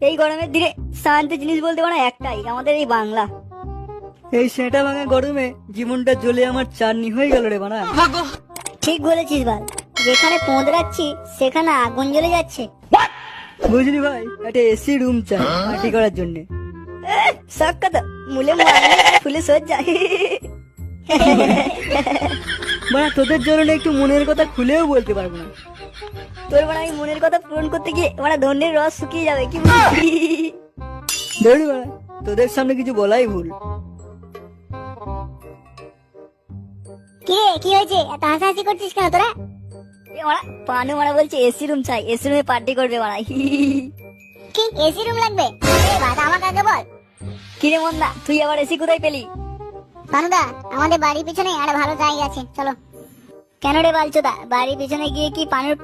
এই গরমের দিনে শান্তি জিনিস বলতে পারা একটাই, আমাদের এই বাংলা। এই সেটা ভাঙা গরমে জীবনটা জ্বলে আমার চাটনি হয়ে গেল রে বানা। ঠিক বলেছিস ভাই, যেখানে পোঁদরাচ্ছি সেখানে আগুন জ্বলে যাচ্ছে। বুঝলি ভাই, একটা এসি রুম চাই পার্টি করার জন্য। সাক্ষাৎ মুলে মারলে ফুলে সজ যায়। মানে তোদের জন্য না একটু মনের কথা খুলেও বলতে পারবো না। তোর মানে আমি মনের কথা পূরণ করতে গিয়ে মানে ধন্যের রস শুকিয়ে যাবে কি বলছিস? ধরি বাড়া, তোদের সামনে কিছু বলাই ভুল। কি রে, কি হয়েছে? এত হাসাহাসি করছিস কেন তোরা? পানু মারা বলছে এসি রুম চাই, এসি রুমে পার্টি করবে মারা। কি এসি রুম লাগবে? আমাকে আগে বল। কিরে মন্দা, তুই আবার এসি কোথায় পেলি? পানুদা, আমাদের বাড়ির পিছনে একটা ভালো জায়গা আছে, চলো। কেন রে বালচোদা, বাড়ির পিছনে গিয়ে কি পানুর